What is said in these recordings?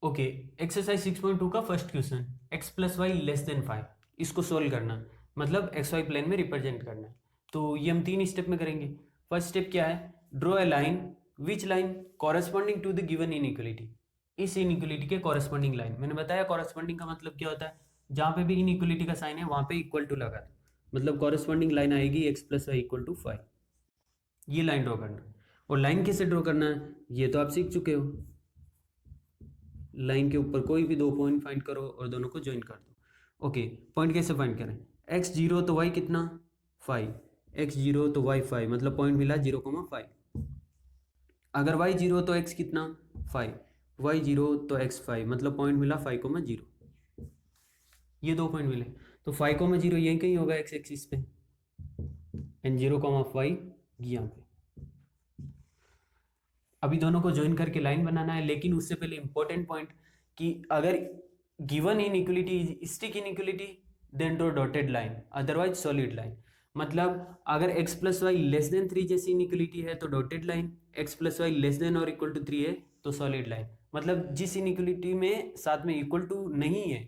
Okay, exercise 6.2 का first question, x plus y less than 5, इसको solve करना, मतलब एक्स वाई प्लेन में रिप्रेजेंट करना है। तो ये हम 3 स्टेप में करेंगे। फर्स्ट स्टेप क्या है, draw a line, which line corresponding to the given inequality, इस इनइक्वलिटी के कॉरेस्पॉन्डिंग लाइन। मैंने बताया कॉरेस्पॉन्डिंग का मतलब क्या होता है, जहाँ पे भी इनइक्वलिटी का साइन है वहाँ पे इक्वल टू लगा दो, मतलब कॉरेस्पॉन्डिंग लाइन आएगी x plus y equal to 5। ये लाइन ड्रॉ करना है। और लाइन कैसे ड्रॉ करना है ये तो आप सीख चुके हो। लाइन के ऊपर कोई भी 2 पॉइंट फाइंड करो और दोनों को ज्वाइन कर दो। ओके, पॉइंट कैसे फाइंड करें, x0 तो y कितना 5, x0 तो y 5, मतलब पॉइंट मिला 0,5। अगर y0 तो x कितना 5, y0 तो x 5, मतलब पॉइंट मिला 5,0। ये 2 पॉइंट मिले, तो 5,0 यहीं कहीं होगा x एक्सिस पे, एंड 0,5 यहाँ पे। अभी दोनों को ज्वाइन करके लाइन बनाना है, लेकिन उससे पहले इंपॉर्टेंट पॉइंट कि अगर given inequality strict inequality then draw dotted line, otherwise solid line. मतलब अगर x plus y less than 3 जैसी इनइक्वलिटी है तो dotted line, x plus y less than और इक्वल टू 3 है तो सॉलिड लाइन। मतलब जिस इनइक्वलिटी में साथ में इक्वल टू नहीं है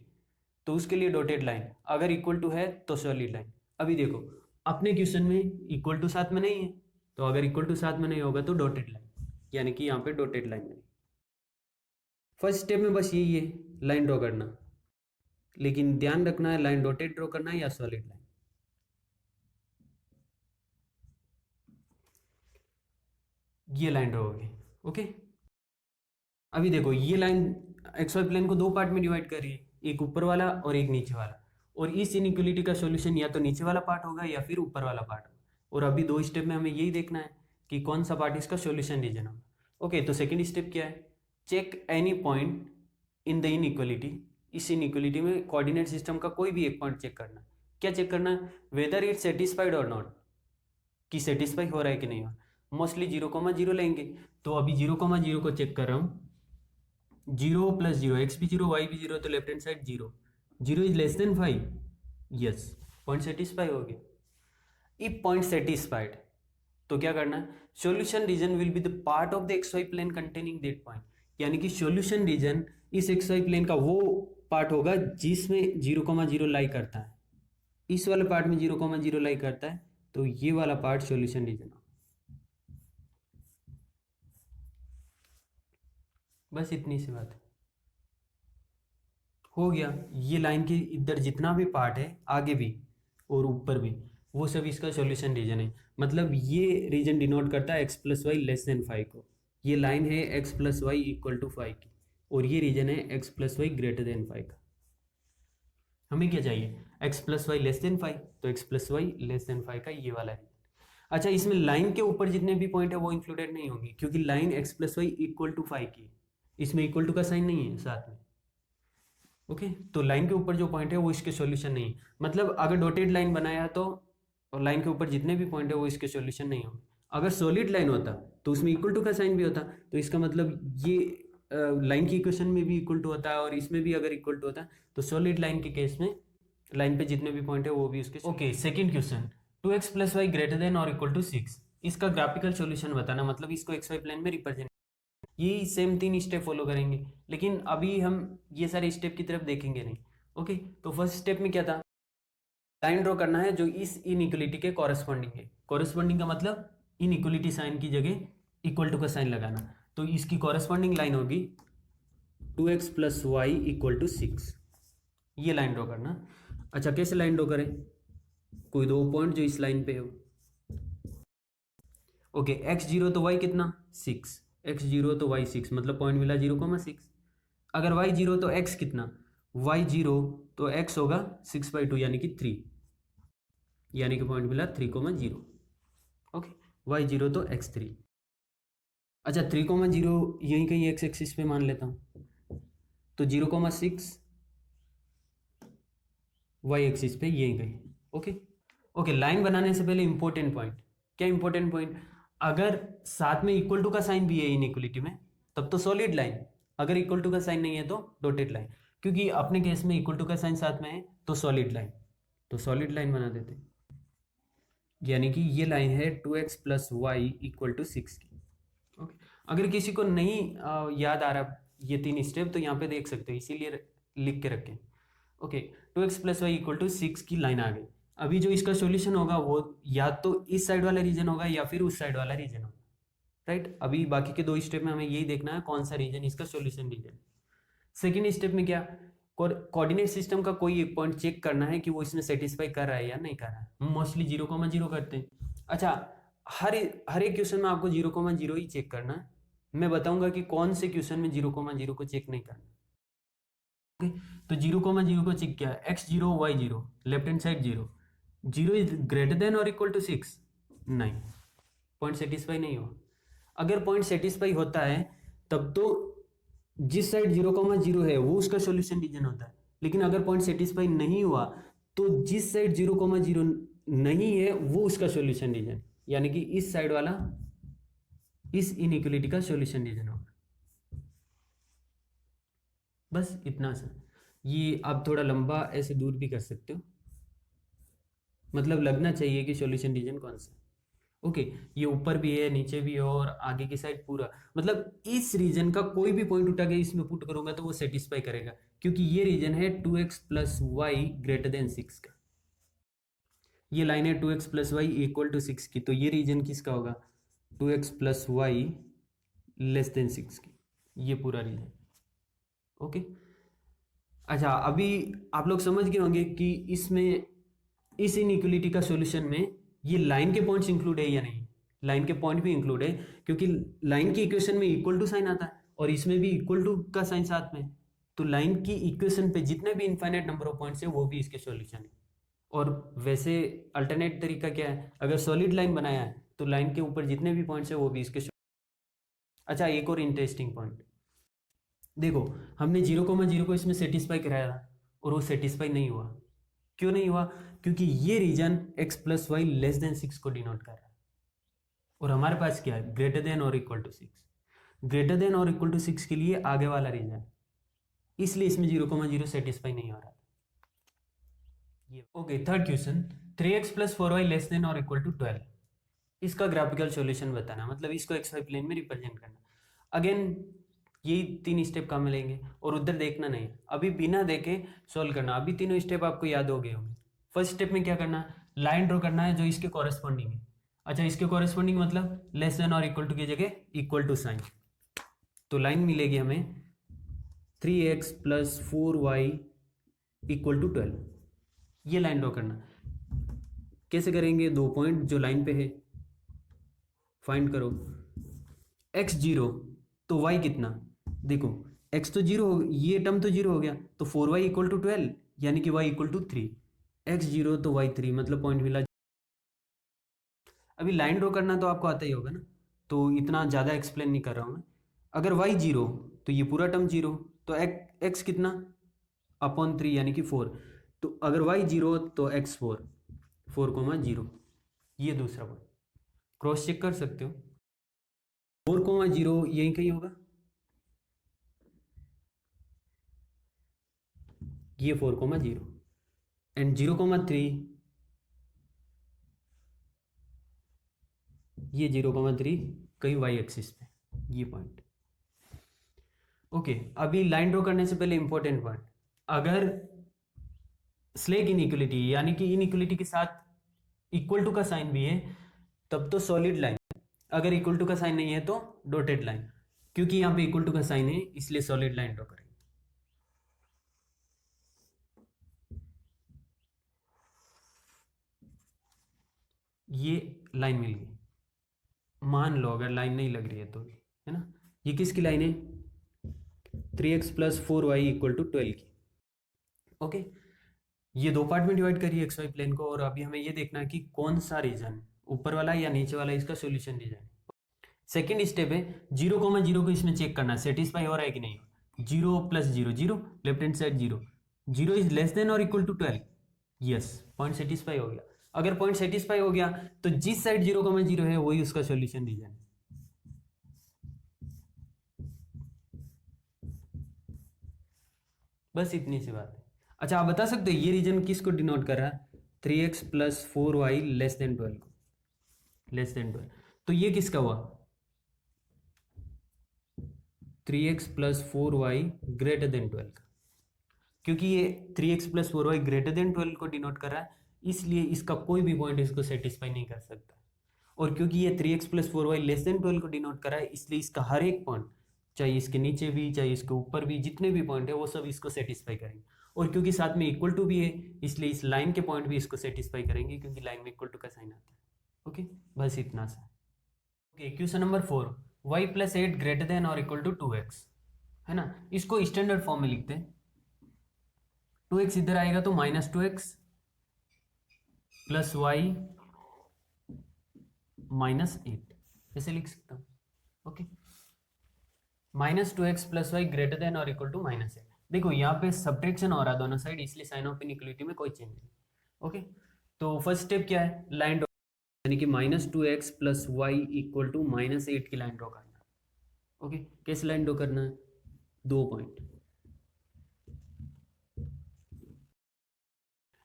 तो उसके लिए डॉटेड लाइन, अगर इक्वल टू है तो सॉलिड लाइन। अभी देखो अपने क्वेश्चन में इक्वल टू साथ में नहीं है, तो अगर इक्वल टू साथ में नहीं होगा तो डॉटेड लाइन, यानी कि यहाँ पे डॉटेड लाइन बनी। फर्स्ट स्टेप में बस यही है, लाइन ड्रॉ करना, लेकिन ध्यान रखना है लाइन डॉटेड ड्रॉ करना है या सॉलिड लाइन। ये लाइन ड्रॉ होगी। ओके, अभी देखो ये लाइन एक्स वाई प्लेन को 2 पार्ट में डिवाइड कर रही है, एक ऊपर वाला और एक नीचे वाला। और इस इनइक्वलिटी का सॉल्यूशन या तो नीचे वाला पार्ट होगा या फिर ऊपर वाला पार्ट होगा। और अभी 2 स्टेप में हमें यही देखना है कि कौन सा पार्ट इसका सॉल्यूशन रीजन होगा। ओके, तो सेकंड स्टेप क्या है, check any point in the inequality. इस इनइक्वलिटी में कोऑर्डिनेट सिस्टम का कोई भी एक पॉइंट चेक करना है। क्या चेक करना है, वेदर इट सेटिस्फाइड और नॉट, कि सेटिस्फाई हो रहा है कि नहीं हो रहा। मोस्टली 0,0 लेंगे, तो अभी 0,0 को चेक कर रहा हूँ। 0 प्लस 0, एक्स भी 0 वाई भी 0, तो left hand side 0, 0 is less than 5, yes, point satisfy हो गया। इफ पॉइंट सेटिस्फाइड तो क्या करना है, solution region will be the part of the x Y plane containing that point, यानी कि सॉल्यूशन रीजन इस एक्स वाई प्लेन का वो पार्ट होगा जिसमें 0,0 लाई करता है। इस वाले पार्ट में 0,0 लाई करता है, तो ये वाला पार्ट सॉल्यूशन रीजन होगा। बस इतनी सी बात है, हो गया। ये लाइन के इधर जितना भी पार्ट है आगे भी और ऊपर भी, वो सब इसका सॉल्यूशन रीजन है। मतलब ये रीजन डिनोट करता है x plus y less than 5 को। ये लाइन है x plus y equal to 5 की, और ये रीजन है x plus y greater than 5 का। हमें क्या चाहिए, x plus y less than 5, तो x plus y less than 5 का ये वाला है। अच्छा, इसमें लाइन के ऊपर जितने भी पॉइंट है वो इंक्लूडेड नहीं होंगे, क्योंकि line x plus y equal to 5 की है, इसमें इक्वल टू का साइन नहीं है साथ में। ओके, तो लाइन के ऊपर जो पॉइंट है वो इसके सॉल्यूशन नहीं है। मतलब अगर डॉटेड लाइन बनाया तो, और लाइन के ऊपर जितने भी पॉइंट है वो इसके सॉल्यूशन नहीं होंगे। अगर सॉलिड लाइन होता तो उसमें इक्वल टू का साइन भी होता, तो इसका मतलब ये लाइन की इक्वेशन में भी इक्वल टू होता है और इसमें भी अगर इक्वल टू होता है, तो सॉलिड लाइन के केस में लाइन पे जितने भी पॉइंट है वो भी उसके। Okay, second question, 2x plus y greater than और इक्वल टू 6, इसका ग्राफिकल सॉल्यूशन बताना, मतलब इसको एक्स वाई प्लेन में रिप्रेजेंट। यही सेम 3 स्टेप फॉलो करेंगे, लेकिन अभी हम ये सारे स्टेप की तरफ देखेंगे नहीं। ओके, तो फर्स्ट स्टेप में क्या था, लाइन ड्रॉ करना है जो इस इनइक्वलिटी के कॉरेस्पॉन्डिंग है। कॉरेस्पॉन्डिंग का मतलब इनइक्वलिटी साइन की जगह इक्वल टू का साइन लगाना, तो इसकी कॉरेस्पॉन्डिंग लाइन होगी 2x plus y equal to 6। ये लाइन ड्रॉ करना। अच्छा, कैसे लाइन ड्रॉ करें, कोई 2 पॉइंट जो इस लाइन पे हो। ओके, x0 तो y कितना 6, x0 तो y 6, मतलब पॉइंट मिला 0,6। अगर y0 तो x कितना, y0 तो x होगा 6/2 यानी कि 3, यानी कि पॉइंट मिला 3,0। ओके, y0 तो x3। अच्छा, 3,0 यहीं कहीं x एक्सिस पे मान लेता हूँ, तो 0,6 y एक्सिस पे यहीं कहीं। ओके ओके, लाइन बनाने से पहले इंपॉर्टेंट पॉइंट, क्या इंपॉर्टेंट पॉइंट, अगर साथ में इक्वल टू का साइन भी है इनइक्वलिटी में तब तो सॉलिड लाइन, अगर इक्वल टू का साइन नहीं है तो डॉटेड लाइन। क्योंकि अपने केस में इक्वल टू का साइन साथ में है तो सॉलिड लाइन, तो सॉलिड लाइन बना देते हैं। यानी कि ये लाइन है 2x plus y equal to 6 की। ओके, अगर किसी को नहीं याद आ रहा ये 3 स्टेप तो यहाँ पे देख सकते हो, इसीलिए लिख के रखें। Okay, 2x plus y equal to 6 की लाइन आ गई। अभी जो इसका सॉल्यूशन होगा वो या तो इस साइड वाला रीजन होगा या फिर उस साइड वाला रीजन होगा, राइट। अभी बाकी के 2 स्टेप में हमें यही देखना है कौन सा रीजन इसका सॉल्यूशन रीजन। सेकेंड स्टेप में क्या, कोऑर्डिनेट सिस्टम का कोई एक पॉइंट चेक करना है कि वो इसमें सेटिस्फाई कर रहा है या नहीं कर रहा है। हम मोस्टली 0,0 करते हैं। अच्छा, हर एक क्वेश्चन में आपको 0,0 ही चेक करना है। मैं बताऊंगा कि कौन से क्वेश्चन में 0,0 को चेक नहीं करना। तो 0,0 को चेक किया, x0 y0, left hand side 0, 0 is greater than और इक्वल टू 6, नहीं, पॉइंट सेटिस्फाई नहीं हुआ। अगर पॉइंट सेटिस्फाई होता है तब तो जिस साइड 0,0 है वो उसका सॉल्यूशन रीजन होता है, लेकिन अगर पॉइंट सेटिस्फाई नहीं हुआ तो जिस साइड 0,0 नहीं है वो उसका सॉल्यूशन रीजन, यानी कि इस साइड वाला इस इनइक्वालिटी का सॉल्यूशन रीजन होगा। बस इतना सा। ये आप थोड़ा लंबा ऐसे दूर भी कर सकते हो, मतलब लगना चाहिए कि सॉल्यूशन रीजन कौन सा। ओके, ये ऊपर भी है, नीचे भी है और आगे की साइड पूरा, मतलब इस रीजन का कोई भी पॉइंट उठा के इसमें पुट करूंगा तो वो सेटिस्फाई करेगा, क्योंकि ये रीजन है 2x plus y greater then 6 का। ये लाइन है 2x plus y equal to 6 की, तो ये रीजन किसका होगा, 2x plus y less than 6 की, ये पूरा रीजन। ओके, अच्छा, अभी आप लोग समझ गए होंगे कि इसमें इस इनइक्वालिटी का सॉल्यूशन में ये लाइन के पॉइंट्स इंक्लूड है या नहीं। लाइन के पॉइंट भी इंक्लूड है, क्योंकि लाइन की इक्वेशन में इक्वल टू साइन आता है और इसमें भी इक्वल टू का साइन साथ में, तो लाइन की इक्वेशन पे जितने भी इनफाइनाइट नंबर ऑफ पॉइंट्स है वो भी इसके सॉल्यूशन है। और वैसे अल्टरनेट तरीका क्या है, अगर सॉलिड लाइन बनाया है तो लाइन के ऊपर जितने भी पॉइंट्स है वो भी इसके। अच्छा, एक और इंटरेस्टिंग पॉइंट देखो, हमने 0,0 को इसमें सेटिस्फाई कराया था और वो सेटिस्फाई नहीं हुआ। क्यों नहीं हुआ, क्योंकि ये region x plus y less than 6 को डिनोट कर रहा है और हमारे पास क्या है, ग्रेटर देन और इक्वल टू 6। ग्रेटर देन और इक्वल टू 6 के लिए आगे वाला रीजन, इसलिए इसमें 0,0 सेटिस्फाई नहीं हो रहा था। Okay, third question, 3x plus 4y less than और इक्वल टू 12, इसका ग्राफिकल सॉल्यूशन बताना, मतलब इसको xy प्लेन में रिप्रेजेंट करना। अगेन यही 3 स्टेप काम मिलेंगे और उधर देखना नहीं, अभी बिना देखे सॉल्व करना। अभी तीनों स्टेप आपको याद हो गए होंगे। फर्स्ट स्टेप में क्या करना, लाइन ड्रॉ करना है जो इसके कॉरेस्पॉन्डिंग है। अच्छा, इसके कॉरेस्पॉन्डिंग मतलब लेस देन और इक्वल टू की जगह इक्वल टू साइन, तो लाइन मिलेगी हमें 3x plus 4y equal to 12। ये लाइन ड्रॉ करना कैसे करेंगे, 2 पॉइंट जो लाइन पे है फाइंड करो। x0 तो y कितना, देखो x तो 0 हो, ये टर्म तो 0 हो गया, तो 4y इक्वल टू 12 यानी कि y इक्वल टू 3, x0 तो y 3, मतलब पॉइंट मिला। अभी लाइन ड्रॉ करना तो आपको आता ही होगा ना, तो इतना ज़्यादा एक्सप्लेन नहीं कर रहा हूँ मैं। अगर y 0 तो ये पूरा टर्म 0, तो x कितना अपॉन 3 यानी कि 4, तो अगर y 0 तो x 4, 4,0, ये दूसरा पॉइंट क्रॉस चेक कर सकते हो। 4,0 यहीं कहीं होगा, ये 4,0 एंड 0,3 ये 0,3 कहीं y एक्सिस पे, ये पॉइंट। ओके, अभी लाइन ड्रॉ करने से पहले इंपॉर्टेंट पॉइंट, अगर स्लेक इनइक्वालिटी यानी कि इनइक्वालिटी के साथ इक्वल टू का साइन भी है तब तो सॉलिड लाइन, अगर इक्वल टू का साइन नहीं है तो डॉटेड लाइन, क्योंकि यहाँ पे इक्वल टू का साइन है इसलिए सॉलिड लाइन ड्रॉ करेंगे। ये लाइन मिल गई, मान लो अगर लाइन नहीं लग रही है तो भी, है ना। ये किसकी लाइन है, 3x plus 4y equal to 12 की। ओके, ये 2 पार्ट में डिवाइड करिए एक्स वाई प्लेन को, और अभी हमें ये देखना है कि कौन सा रीजन, ऊपर वाला या नीचे वाला, इसका सॉल्यूशन रीजन है। सेकेंड स्टेप है 0,0 को इसमें चेक करना सेटिस्फाई हो रहा है कि नहीं। 0 plus 0 0, left hand side 0, 0 is less than और equal to 12, yes, point satisfy हो गया। अगर पॉइंट सेटिस्फाई हो गया तो जिस साइड 0,0 है वही उसका सॉल्यूशन रीजन है। बस इतनी सी बात है। अच्छा, आप बता सकते हैं ये रीजन किसको डिनोट कर रहा है, 3x plus 4y less than 12 को, लेस देन 12, तो ये किसका हुआ, 3x plus 4y greater than 12 का, क्योंकि ये 3x plus 4y greater than 12 को डिनोट कर रहा है, इसलिए इसका कोई भी पॉइंट इसको सेटिस्फाई नहीं कर सकता। और क्योंकि ये 3x plus 4y less than 12 को डिनोट कर रहा है, इसलिए इसका हर एक पॉइंट, चाहे इसके नीचे भी चाहे इसके ऊपर भी, जितने भी पॉइंट है वो सब इसको सेटिस्फाई करेंगे। और क्योंकि साथ में इक्वल टू भी है, इसलिए इस लाइन के पॉइंट भी इसको सेटिस्फाई करेंगे, क्योंकि लाइन में इक्वल टू का साइन आता है। ओके, बस इतना सा। Okay, question number 4, y plus 8 greater than और इक्वल टू 2x, है ना। इसको स्टैंडर्ड फॉर्म में लिखते हैं। 2x इधर आएगा तो minus 2x plus Y minus 8, ऐसे लिख सकता हूँ। Okay, minus 2x plus y greater than और इक्वल टू माइनस 8। देखो यहाँ पे सब्ट्रैक्शन हो रहा है दोनों साइड, इसलिए साइन ऑफ इनइक्वालिटी में कोई चेंज नहीं। ओके, तो फर्स्ट स्टेप क्या है, लाइन ड्रॉ, यानी कि minus 2x plus y equal to minus 8 की लाइन ड्रॉ करना है। ओके, कैसे लाइन ड्रॉ करना है, 2 पॉइंट,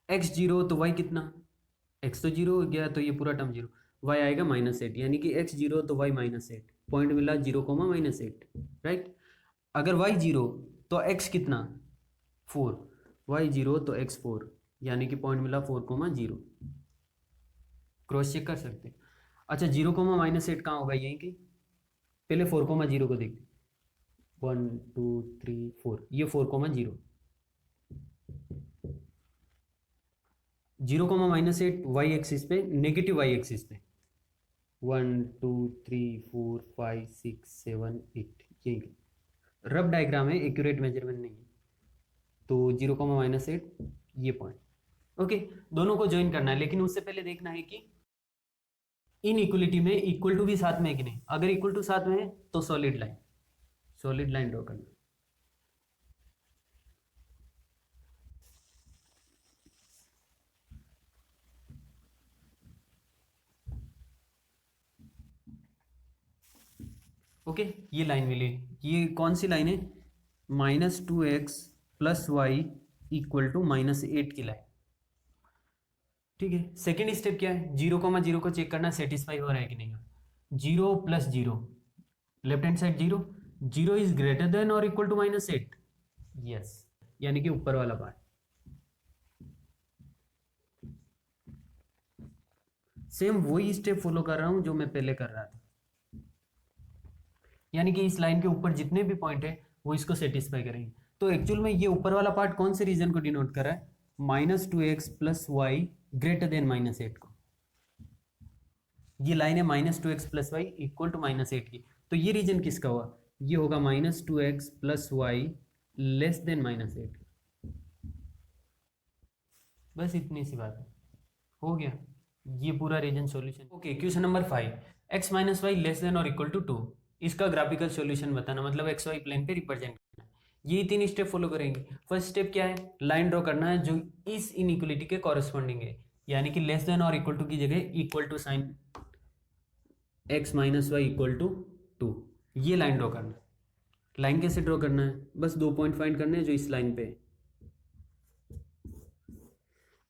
x 0 तो y कितना, x तो 0 हो गया, तो ये पूरा टर्म 0, y आएगा माइनस 8, यानी कि x 0 तो y माइनस 8, पॉइंट मिला 0 कोमा माइनस 8, राइट। अगर y 0 तो x कितना, 4, y 0 तो x 4, यानी कि पॉइंट मिला 4 कोमा 0, क्रॉस चेक कर सकते हैं। अच्छा, 0 कोमा माइनस 8 कहाँ होगा, यहीं के, पहले 4 कोमा 0 को देखते, 1 2 3 4, ये 4 comma 0, 0 comma minus 8 y axis पे, नेगेटिव वाई एक्सिस पे, 1 2 3 4 5 6 7 8, यही रफ डायग्राम है, एक्यूरेट मेजरमेंट नहीं है। तो 0 कोमा माइनस 8 ये पॉइंट। ओके, दोनों को ज्वाइन करना है, लेकिन उससे पहले देखना है कि इन इक्वलिटी में इक्वल टू भी साथ में है कि नहीं। अगर इक्वल टू साथ में है तो सॉलिड लाइन ड्रॉ करना। ओके, ये लाइन मिली, ये कौन सी लाइन है, minus 2x plus y equal to minus 8 की लाइन। ठीक है, सेकेंड स्टेप क्या है, 0 कोमा 0 को चेक करना सेटिस्फाई हो रहा है कि नहीं। 0 plus 0, left hand side 0, 0 is greater than और इक्वल टू माइनस 8, यस, यानी कि ऊपर वाला पार्ट। सेम वही स्टेप फॉलो कर रहा हूं जो मैं पहले कर रहा था, यानी कि इस लाइन के ऊपर जितने भी पॉइंट है वो इसको सेटिस्फाई करेंगे। तो एक्चुअल में ये ऊपर वाला पार्ट कौन से रीजन को डिनोट कर रहा है, minus 2x plus y greater than minus 8 को। ये लाइन है minus 2x plus y equal to minus 8 की, तो ये रीजन किसका हुआ, ये होगा minus 2x plus y less than minus 8। बस इतनी सी बात है, हो गया ये पूरा region solution. Okay, question number 5, x minus y less than और इक्वल टू 2, इसका ग्राफिकल सॉल्यूशन बताना, मतलब एक्स वाई प्लेन पे रिप्रेजेंट करना है। ये 3 स्टेप फॉलो करेंगे। फर्स्ट स्टेप क्या है, लाइन ड्रॉ करना है जो इस इनइक्वलिटी के कॉरेस्पॉन्डिंग है, यानी कि लेस देन और इक्वल टू की जगह equal to sign x minus y equal to 2, ये लाइन ड्रॉ करना है। लाइन कैसे ड्रॉ करना है, बस 2 पॉइंट फाइंड करने हैं जो इस लाइन पे है।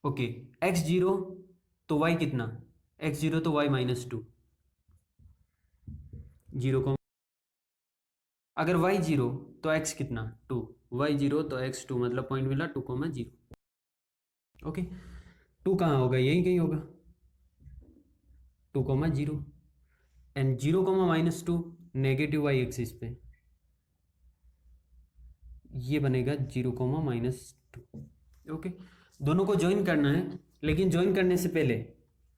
ओके, x 0 तो y कितना, x 0 तो y माइनस 2, 0 को, अगर y 0 तो x कितना 2, y 0 तो x 2, मतलब पॉइंट मिला 2 कोमा 0। ओके, 2 कहाँ होगा, यही कहीं होगा, 2 comma 0, and 0 comma minus 2 negative y axis पे, ये बनेगा 0 कोमा माइनस 2। ओके, दोनों को ज्वाइन करना है, लेकिन ज्वाइन करने से पहले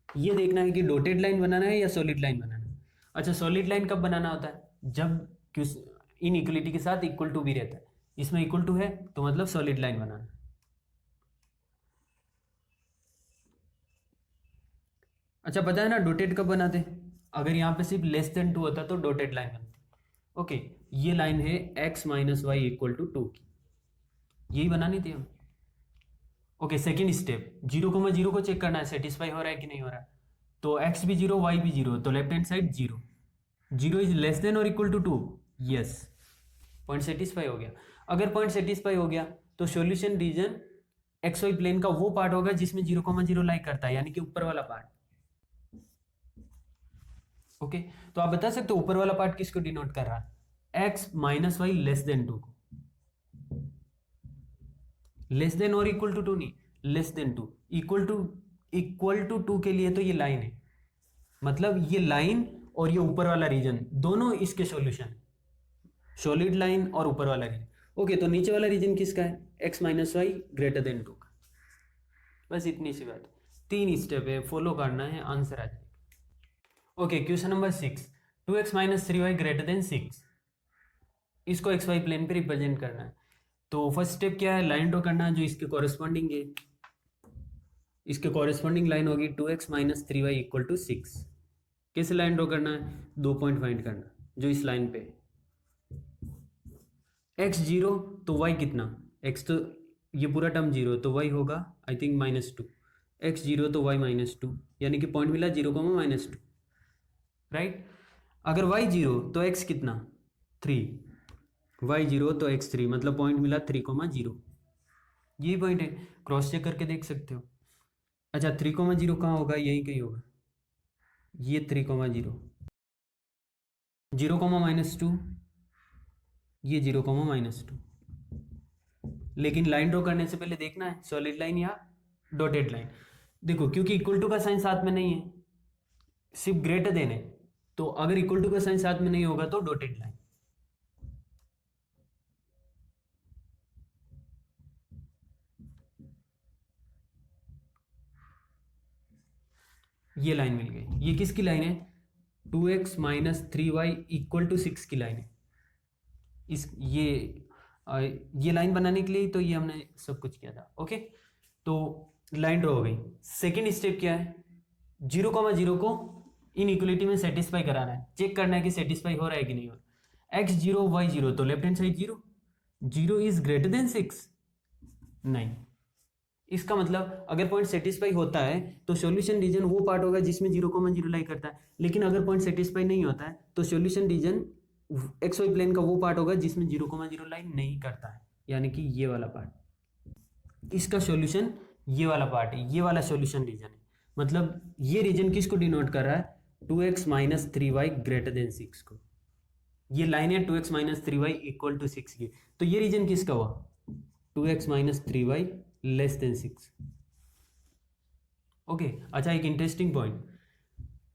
ये देखना है कि डॉटेड लाइन बनाना है या सॉलिड लाइन बनाना है। अच्छा, सॉलिड लाइन कब बनाना होता है, जब इन इक्वलिटी के साथ इक्वल टू भी रहता है। इसमें इक्वल टू है तो मतलब सॉलिड लाइन बनाना। अच्छा, पता है ना डॉटेड कब बनाते, अगर यहाँ पे सिर्फ लेस देन 2 होता तो डॉटेड लाइन बनती। ओके, ये लाइन है x minus y equal to 2 की, यही बनानी थी हम। ओके, सेकेंड स्टेप, 0 कोमा 0 को चेक करना है सेटिस्फाई हो रहा है कि नहीं हो रहा है। तो x भी 0 y भी 0, तो left hand side 0, 0 is less than और equal to 2, yes, point satisfy हो गया। अगर पॉइंट सेटिस्फाई हो गया तो solution region x Y plane का वो पार्ट होगा जिसमें 0 कोमा 0 लाई करता है, यानी कि ऊपर वाला पार्ट। ओके, तो आप बता सकते हो ऊपर वाला पार्ट किसको डिनोट कर रहा है, x minus y less than 2 को, लेस देन और इक्वल टू 2 नहीं, लेस देन 2, इक्वल टू 2 के लिए तो ये लाइन है, मतलब ये लाइन और ये ऊपर वाला रीजन दोनों इसके सॉल्यूशन, सॉलिड लाइन और ऊपर वाला रीजन। ओके, तो नीचे वाला रीजन किसका है, x minus y greater than 2 का। बस इतनी सी बात, 3 स्टेप है, फॉलो करना है, आंसर आ जाएगा। Okay, question number 6, 2x minus 3y greater than 6, इसको एक्स वाई प्लेन पे रिप्रेजेंट करना है। तो फर्स्ट स्टेप क्या है, लाइन ड्रॉ करना है जो इसके कॉरेस्पॉन्डिंग है, इसके कॉरेस्पॉन्डिंग लाइन होगी 2x minus 3y equal to 6। कैसे लाइन ड्रॉ करना है, 2 पॉइंट फाइंड करना जो इस लाइन पे, x 0 तो y कितना, x तो ये पूरा टर्म 0 तो y होगा आई थिंक -2, x 0 तो y -2, यानी कि पॉइंट मिला 0, -2, राइट। अगर y 0 तो x कितना 3, y 0 तो x 3, मतलब पॉइंट मिला 3, 0, यही पॉइंट है, क्रॉस चेक करके देख सकते हो। अच्छा 3, 0 कहाँ होगा, यही कहीं होगा, ये 3, 0, 0, -2, ये 0, -2। लेकिन लाइन ड्रॉ करने से पहले देखना है सॉलिड लाइन या डॉटेड लाइन। देखो क्योंकि इक्वल टू का साइन साथ में नहीं है, सिर्फ ग्रेटर देन है, तो अगर इक्वल टू का साइन साथ में नहीं होगा तो डॉटेड लाइन। ये लाइन मिल गई, ये किसकी लाइन है, 2x minus 3y equal to 6 की लाइन है। इस ये लाइन बनाने के लिए तो ये हमने सब कुछ किया था। ओके, तो लाइन ड्रॉ हो गई। सेकेंड स्टेप क्या है, 0, को इन इक्वलिटी में सेटिस्फाई कराना है, चेक करना है कि सेटिस्फाई हो रहा है कि नहीं हो रहा। x 0 y 0 तो left hand side 0, 0 is greater then 6, नहीं। इसका मतलब अगर पॉइंट सेटिस्फाई होता है तो सॉल्यूशन रीजन वो पार्ट होगा जिसमें 0, 0 लाई करता है, लेकिन अगर पॉइंट सेटिस्फाई नहीं होता है तो solution region x Y plane का वो पार्ट होगा जिसमें 0, 0 लाई नहीं करता है, यानी कि ये वाला पार्ट। इसका सॉल्यूशन ये वाला पार्ट है, ये वाला सॉल्यूशन रीजन है। मतलब ये रीजन किसको डिनोट कर रहा है, 2x minus 3y greater than 6 को। ये लाइन है 2x minus 3y equal to 6 की, तो ये रीजन किसका हुआ, 2x minus 3y less than 6। Okay, अच्छा एक इंटरेस्टिंग पॉइंट,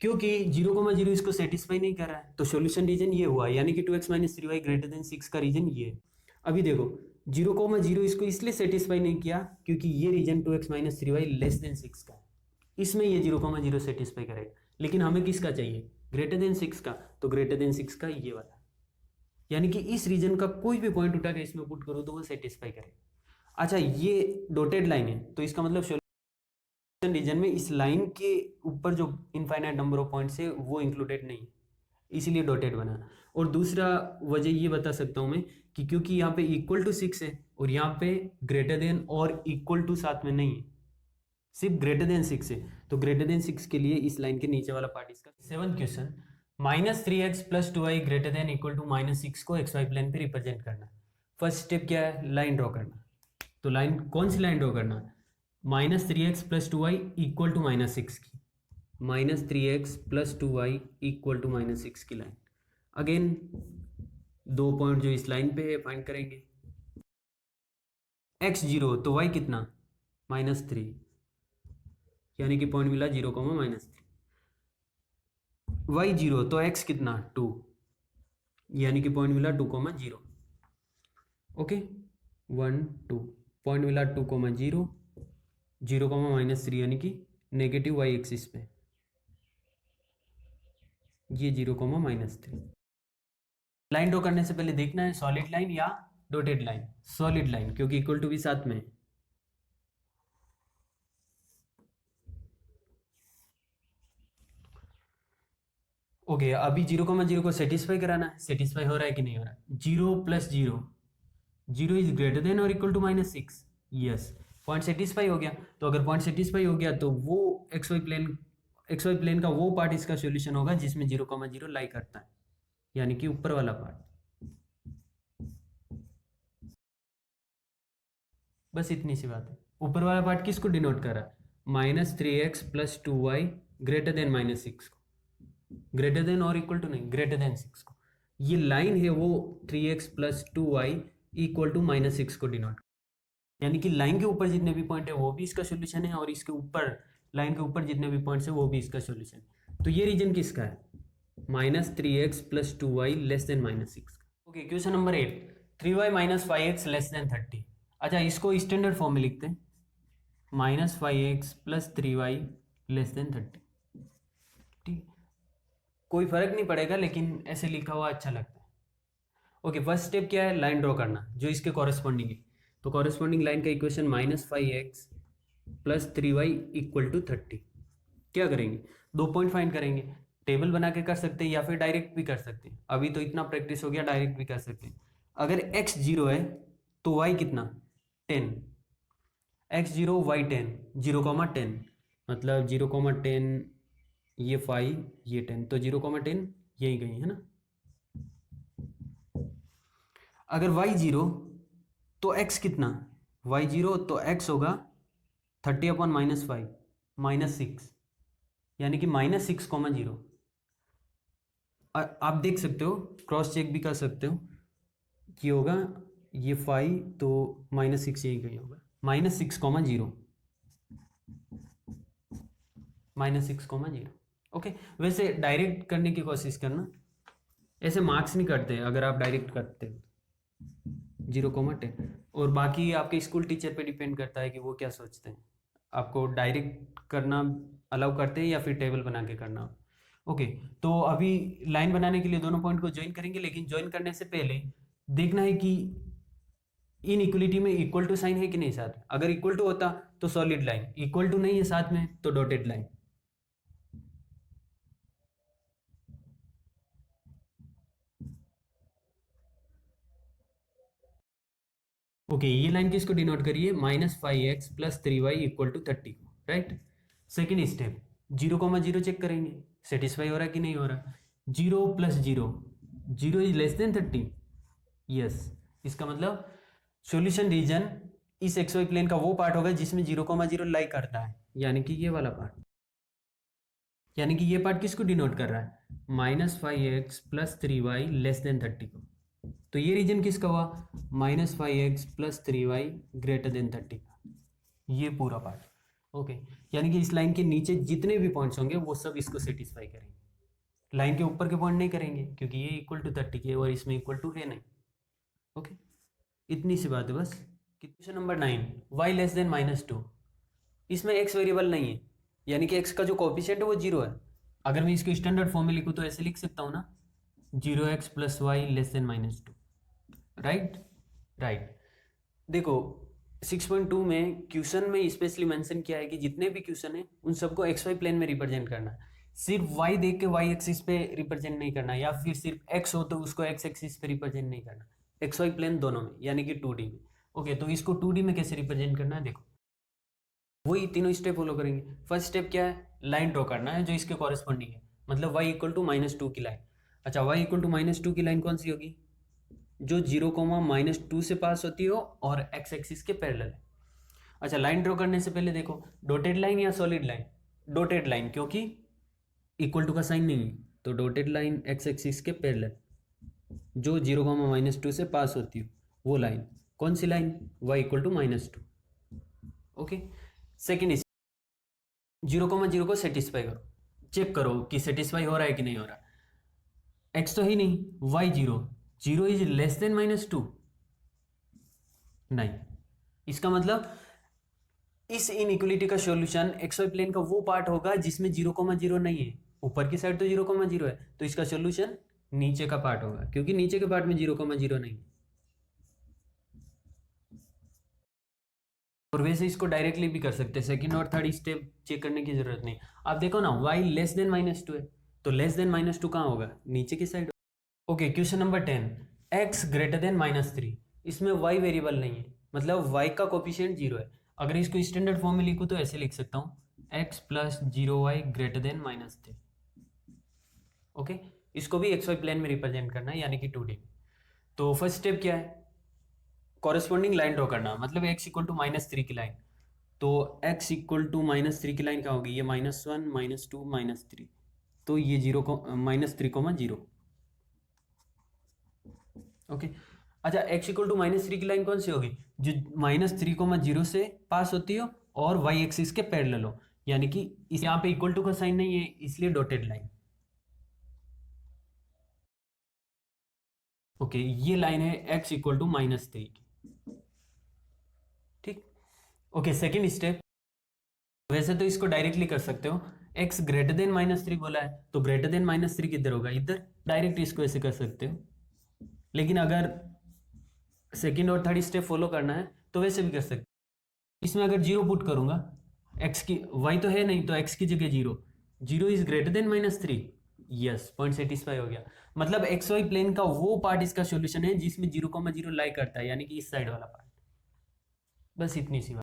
क्योंकि 0, 0 इसको सेटिस्फाई नहीं कर रहा है तो सॉल्यूशन रीजन ये हुआ, यानी कि 2x minus 3y greater than 6 का रीजन ये है। अभी देखो 0, 0 इसको इसलिए सेटिस्फाई नहीं किया क्योंकि ये reason 2x minus 3y less than 6 का है, इसमें ये 0, 0 सेटिस्फाई करेगा। लेकिन हमें किसका चाहिए, ग्रेटर देन 6 का, तो ग्रेटर देन 6 का ये वाला, यानी कि इस रीजन का कोई भी पॉइंट उठा के इसमें पुट करो तो वो सेटिस्फाई करेगा। अच्छा ये डॉटेड लाइन है तो इसका मतलब सॉल्यूशन रीजन में इस लाइन के ऊपर जो इनफाइनाइट नंबर ऑफ पॉइंट्स है वो इंक्लूडेड नहीं, इसीलिए डॉटेड बना। और दूसरा वजह ये बता सकता हूँ मैं कि क्योंकि यहाँ पे इक्वल टू 6 है और यहाँ पे ग्रेटर देन और इक्वल टू साथ में नहीं है, सिर्फ ग्रेटर देन 6 है, तो ग्रेटर देन 6 के लिए इस लाइन के नीचे वाला पार्ट इसका। 7th question, -3x plus 2y greater than equal to -6 को एक्स वाई प्लेन पे रिप्रेजेंट करना। फर्स्ट स्टेप क्या है, लाइन ड्रॉ करना। तो लाइन कौन सी लाइन ड्रॉ करना, -3x plus 2y equal to -6 की, -3x plus 2y equal to -6 की लाइन। अगेन 2 पॉइंट जो इस लाइन पे है फाइंड करेंगे। x 0 तो y कितना -3, यानी कि पॉइंट मिला 0, -3। y 0 तो x कितना 2, यानी कि पॉइंट मिला 2, 0। ओके 1 2 पॉइंट मिला 2, 0, 0, -3, यानी कि नेगेटिव y एक्सिस पे ये 0, -3। लाइन ड्रॉ करने से पहले देखना है सॉलिड लाइन या डॉटेड लाइन, सॉलिड लाइन क्योंकि इक्वल टू भी साथ में है। ओके अभी 0, 0 को सेटिस्फाई कराना है, सेटिस्फाई हो रहा है कि नहीं हो रहा है। 0 प्लस 0, 0 इज ग्रेटर देन और equal to -6, yes point satisfy हो गया। तो अगर पॉइंट सेटिस्फाई हो गया तो वो एक्स वाई प्लेन का वो पार्ट इसका सॉल्यूशन होगा जिसमें 0, 0 लाई करता है, यानी कि ऊपर वाला पार्ट। बस इतनी सी बात है। ऊपर वाला पार्ट किसको डिनोट कर रहा है, -3x plus 2y greater then -6 को, ग्रेटर देन और इक्वल टू नहीं, ग्रेटर देन 6 को। ये लाइन है वो 3x plus 2y equal to -6 को डिनोट, यानी कि लाइन के ऊपर जितने भी पॉइंट है वो भी इसका सोल्यूशन है, और इसके ऊपर लाइन के ऊपर जितने भी पॉइंट्स है वो भी इसका सोल्यूशन है। तो ये रीजन किसका है? -3x plus 2y less than -6। Okay, question number 8, 3y minus 5x less than 30। अच्छा, इसको स्टैंडर्ड फॉर्म में लिखते हैं, -5x plus 3y less than 30। ठीक, कोई फर्क नहीं पड़ेगा, लेकिन ऐसे लिखा हुआ अच्छा लगता है। ओके, फर्स्ट स्टेप क्या है? लाइन ड्रॉ करना जो इसके कॉरेस्पॉन्डिंग है। तो कॉरेस्पॉन्डिंग लाइन का equation -5x plus 3y equal to 30। क्या करेंगे? 2 पॉइंट फाइंड करेंगे। टेबल बना के कर सकते हैं या फिर डायरेक्ट भी कर सकते हैं। अभी तो इतना प्रैक्टिस हो गया, डायरेक्ट भी कर सकते हैं। अगर x 0 है तो y कितना? 10। x 0 y 10, 0,10, मतलब 0,10, ये 5, ये 10, तो 0,10 यही गई है ना। अगर y 0 तो x कितना? y 0 तो x होगा 30/-5 -6, यानी कि -6,0। आप देख सकते हो, क्रॉस चेक भी कर सकते हो कि होगा ये 5 तो -6 यही कहीं होगा, -6,0, -6,0। ओके, वैसे डायरेक्ट करने की कोशिश करना, ऐसे मार्क्स नहीं करते अगर आप डायरेक्ट करते हो। 0,10, और बाकी आपके स्कूल टीचर पे डिपेंड करता है कि वो क्या सोचते हैं, आपको डायरेक्ट करना अलाउ करते हैं या फिर टेबल बना के करना। ओके, तो अभी लाइन बनाने के लिए दोनों पॉइंट को ज्वाइन करेंगे, लेकिन ज्वाइन करने से पहले देखना है कि इन इक्वलिटी में इक्वल टू साइन है कि नहीं साथ में। अगर इक्वल टू होता तो सॉलिड लाइन, इक्वल टू नहीं है साथ में तो डॉटेड लाइन। ओके, ये लाइन किसको डिनोट करिए? -5x plus 3y equal to 30 को, राइट। सेकेंड स्टेप, 0,0 चेक करेंगे सेटिस्फाई हो रहा है कि नहीं हो रहा। 0 plus 0, 0 is less than 30, yes. इसका मतलब सॉल्यूशन रीजन इस एक्स वाई प्लेन का वो पार्ट होगा जिसमें 0,0 लाई करता है, यानी कि ये वाला पार्ट। यानी कि ये पार्ट किसको डिनोट कर रहा है? -5x plus 3y less than 30 को। तो ये रीजन किसका हुआ? -5x plus 3y greater than 30 का, ये पूरा पार्ट। ओके, यानी कि इस लाइन के नीचे जितने भी पॉइंट्स होंगे वो सब इसको सेटिस्फाई करेंगे। लाइन के ऊपर के पॉइंट नहीं करेंगे क्योंकि ये इक्वल टू 30 के और इसमें इक्वल टू है नहीं। ओके, इतनी सी बात है बस। Question number 9, y less than -2। इसमें x वेरिएबल नहीं है, यानी कि x का जो कोफिशिएंट है वो 0 है। अगर मैं इसको स्टैंडर्ड फॉर्म में लिखूँ तो ऐसे लिख सकता हूँ ना, 0x plus y less than -2, right. Right, देखो 6.2 में क्वेश्चन में स्पेशली मेंशन किया है कि जितने भी क्वेश्चन है उन सबको एक्स वाई प्लेन में रिप्रेजेंट करना है। सिर्फ y देख के y एक्सिस पे रिप्रेजेंट नहीं करना, या फिर सिर्फ x हो तो उसको x एक्सिस पे रिप्रेजेंट नहीं करना, एक्स वाई प्लेन दोनों में, यानी कि 2D में। ओके, तो इसको 2D में कैसे रिप्रेजेंट करना है, देखो वही तीनों स्टेप फॉलो करेंगे। फर्स्ट स्टेप क्या है? लाइन ड्रॉ करना है जो इसके कॉरेस्पॉन्डिंग है, मतलब y इक्वल टू -2 की लाइन। अच्छा, y इक्वल टू -2 की लाइन कौन सी होगी? जो 0,-2 से पास होती हो और x एक्सिस के पैरेलल है। अच्छा, लाइन ड्रॉ करने से पहले देखो डॉटेड लाइन या सॉलिड लाइन? डॉटेड लाइन, क्योंकि इक्वल टू का साइन नहीं है, तो डॉटेड लाइन x एक्सिस के पैरेलल जो 0,-2 से पास होती हो वो लाइन। कौन सी line? y equal to -2। Okay, second 0,0 को सेटिस्फाई करो, चेक करो कि सेटिस्फाई हो रहा है कि नहीं हो रहा। x तो ही नहीं, y 0, 0 इज लेस देन -2, नहीं। इसका मतलब इस इनइक्वलिटी का सॉल्यूशन एक्स वाई प्लेन का वो पार्ट होगा जिसमें 0,0 नहीं है। ऊपर की साइड तो 0,0 है, तो इसका सॉल्यूशन नीचे का पार्ट होगा, क्योंकि नीचे के पार्ट में 0,0 नहीं है। और वैसे इसको डायरेक्टली भी कर सकते हैं, सेकंड और थर्ड स्टेप चेक करने की जरूरत नहीं। आप देखो ना, y लेस देन -2 है, तो लेस देन -2 कहाँ होगा? नीचे की side. Okay, question number 10, x greater than -3। इसमें y वेरिएबल नहीं है, मतलब y का कोफिशिएंट 0 है। अगर इसको स्टैंडर्ड फॉर्म में लिखूँ तो ऐसे लिख सकता हूँ, x plus 0y greater than -3। Okay, इसको भी एक्स वाई प्लेन में रिप्रेजेंट करना है, यानी कि 2D में। तो फर्स्ट स्टेप क्या है? कॉरेस्पॉन्डिंग लाइन ड्रॉ करना, मतलब x इक्वल टू -3 की लाइन। तो x इक्वल टू -3 की लाइन क्या होगी? ये -1, -2, -3, तो ये 0 को -3, 0। ओके। अच्छा, x इक्वल टू -3 की लाइन कौन सी होगी? जो -3,0 से पास होती हो और y एक्सिस के पैरेलल हो, यानी कि इस यहाँ पे इक्वल टू का साइन नहीं है, इसलिए डॉटेड लाइन। ओके, ये लाइन है x इक्वल टू -3 की। ठीक। Okay, second step. वैसे तो इसको डायरेक्टली कर सकते हो, x ग्रेटर देन -3 बोला है तो ग्रेटर देन -3 किधर होगा? इधर। डायरेक्ट इसको ऐसे कर सकते हो, लेकिन अगर सेकेंड और थर्ड स्टेप फॉलो करना है तो वैसे भी कर सकते हो। इसमें अगर जीरो पुट करूंगा, x की y तो है नहीं, तो x की जगह zero, zero is greater then -3। Yes, point satisfy हो गया। मतलब एक्स वाई प्लेन का वो पार्ट इसका सॉल्यूशन है जिसमें 0,0 लाई करता है, यानी कि इस साइड वाला पार्ट। बस इतनी सी बात।